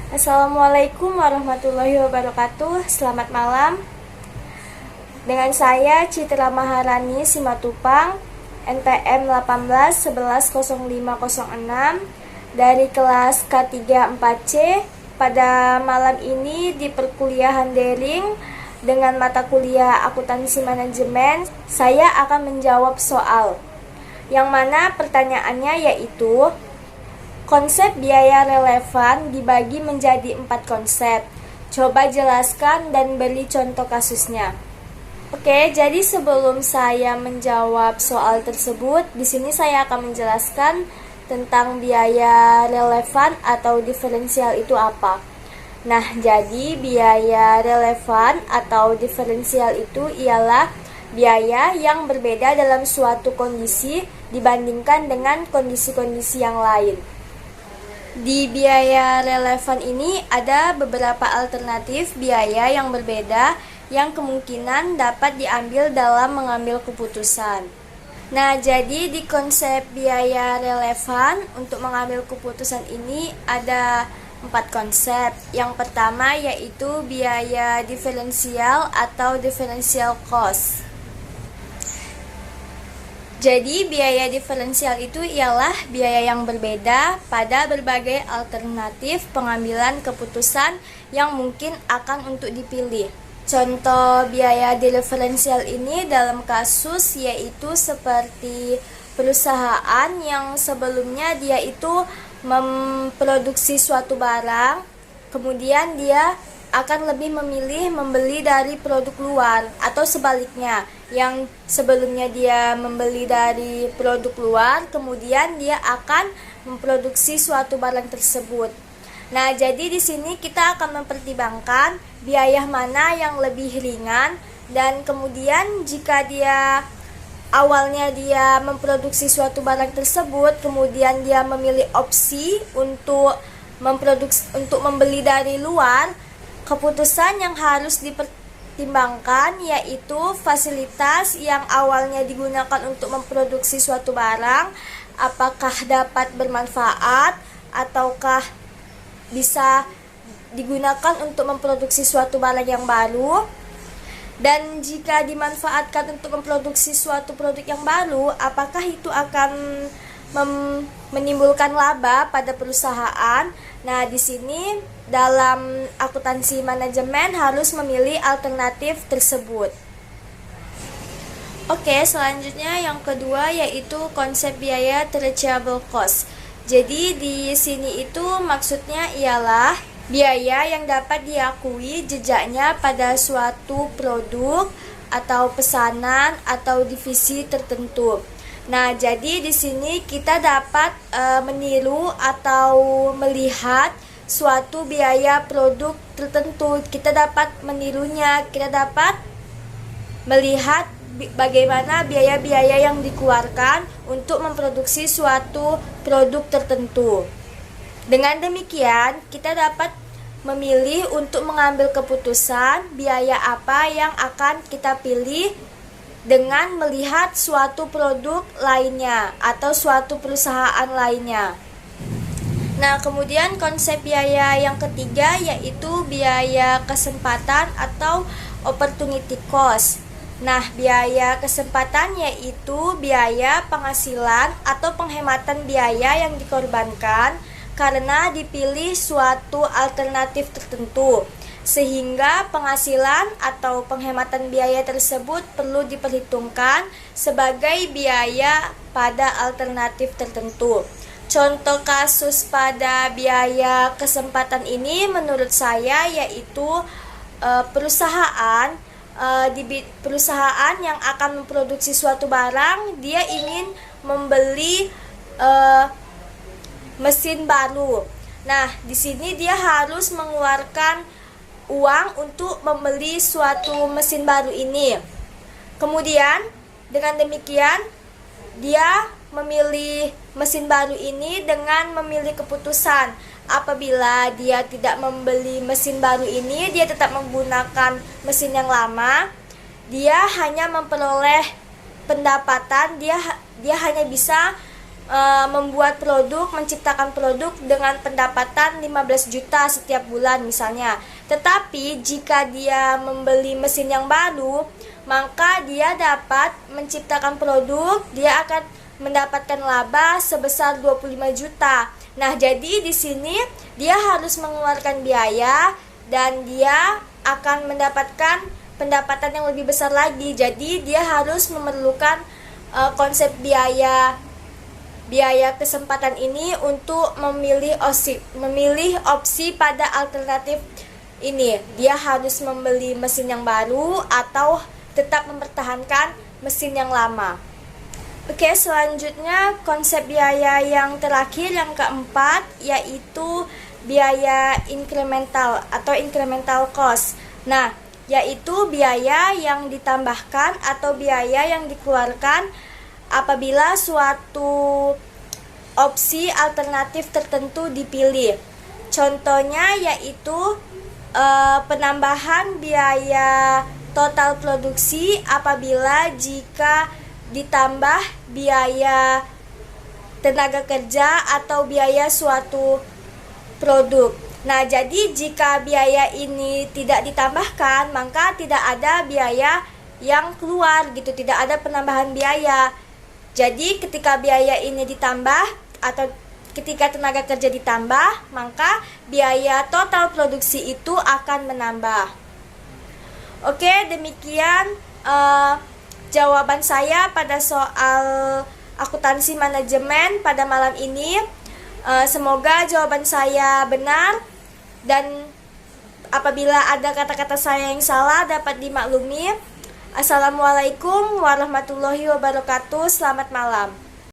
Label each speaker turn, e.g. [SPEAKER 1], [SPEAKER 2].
[SPEAKER 1] Assalamualaikum warahmatullahi wabarakatuh. Selamat malam. Dengan saya Citra Maharani Simatupang, NPM 18110506 dari kelas K3 4C. Pada malam ini di perkuliahan daring dengan mata kuliah Akuntansi Manajemen, saya akan menjawab soal yang mana pertanyaannya yaitu konsep biaya relevan dibagi menjadi 4 konsep. Coba jelaskan dan beri contoh kasusnya. Oke, jadi sebelum saya menjawab soal tersebut, di sini saya akan menjelaskan tentang biaya relevan atau diferensial itu apa. Nah, jadi biaya relevan atau diferensial itu ialah biaya yang berbeda dalam suatu kondisi dibandingkan dengan kondisi-kondisi yang lain. Di biaya relevan ini ada beberapa alternatif biaya yang berbeda yang kemungkinan dapat diambil dalam mengambil keputusan. Nah, jadi di konsep biaya relevan untuk mengambil keputusan ini ada 4 konsep. Yang pertama yaitu biaya diferensial atau differential cost. Jadi biaya diferensial itu ialah biaya yang berbeda pada berbagai alternatif pengambilan keputusan yang mungkin akan untuk dipilih. Contoh biaya diferensial ini dalam kasus yaitu seperti perusahaan yang sebelumnya dia itu memproduksi suatu barang, kemudian dia akan lebih memilih membeli dari produk luar, atau sebaliknya, yang sebelumnya dia membeli dari produk luar, kemudian dia akan memproduksi suatu barang tersebut. Nah, jadi di sini kita akan mempertimbangkan biaya mana yang lebih ringan, dan kemudian jika dia awalnya dia memproduksi suatu barang tersebut, kemudian dia memilih opsi untuk membeli dari luar, keputusan yang harus dipertimbangkan yaitu fasilitas yang awalnya digunakan untuk memproduksi suatu barang, apakah dapat bermanfaat ataukah bisa digunakan untuk memproduksi suatu barang yang baru. Dan jika dimanfaatkan untuk memproduksi suatu produk yang baru, apakah itu akan menimbulkan laba pada perusahaan? Nah, di sini dalam akuntansi manajemen harus memilih alternatif tersebut. Oke, selanjutnya yang kedua yaitu konsep biaya traceable cost. Jadi di sini itu maksudnya ialah biaya yang dapat diakui jejaknya pada suatu produk atau pesanan atau divisi tertentu. Nah, jadi di sini kita dapat meniru atau melihat suatu biaya produk tertentu. Kita dapat menirunya, kita dapat melihat bagaimana biaya-biaya yang dikeluarkan untuk memproduksi suatu produk tertentu. Dengan demikian, kita dapat memilih untuk mengambil keputusan biaya apa yang akan kita pilih dengan melihat suatu produk lainnya atau suatu perusahaan lainnya. Nah, kemudian konsep biaya yang ketiga yaitu biaya kesempatan atau opportunity cost. Nah, biaya kesempatan yaitu biaya penghasilan atau penghematan biaya yang dikorbankan karena dipilih suatu alternatif tertentu, sehingga penghasilan atau penghematan biaya tersebut perlu diperhitungkan sebagai biaya pada alternatif tertentu. Contoh kasus pada biaya kesempatan ini menurut saya yaitu perusahaan yang akan memproduksi suatu barang, dia ingin membeli mesin baru. Nah, di sini dia harus mengeluarkan uang untuk membeli suatu mesin baru ini. Kemudian, dengan demikian, dia memilih mesin baru ini dengan memilih keputusan. Apabila dia tidak membeli mesin baru ini, dia tetap menggunakan mesin yang lama, dia hanya memperoleh pendapatan, dia hanya bisa membuat produk, menciptakan produk dengan pendapatan 15 juta setiap bulan misalnya. Tetapi jika dia membeli mesin yang baru, maka dia dapat menciptakan produk, dia akan mendapatkan laba sebesar 25 juta. Nah, jadi di sini dia harus mengeluarkan biaya dan dia akan mendapatkan pendapatan yang lebih besar lagi. Jadi dia harus memerlukan konsep biaya kesempatan ini untuk memilih opsi pada alternatif ini. Dia harus membeli mesin yang baru atau tetap mempertahankan mesin yang lama. Oke, selanjutnya konsep biaya yang terakhir, yang keempat, yaitu biaya incremental atau incremental cost. Nah, yaitu biaya yang ditambahkan atau biaya yang dikeluarkan apabila suatu opsi alternatif tertentu dipilih. Contohnya yaitu penambahan biaya total produksi apabila jika ditambah biaya tenaga kerja atau biaya suatu produk. Nah, jadi jika biaya ini tidak ditambahkan, maka tidak ada biaya yang keluar gitu, tidak ada penambahan biaya. Jadi ketika biaya ini ditambah atau ketika tenaga kerja ditambah, maka biaya total produksi itu akan menambah. Oke, demikian jawaban saya pada soal akuntansi manajemen pada malam ini. Semoga jawaban saya benar, dan apabila ada kata-kata saya yang salah dapat dimaklumi. Assalamualaikum warahmatullahi wabarakatuh. Selamat malam.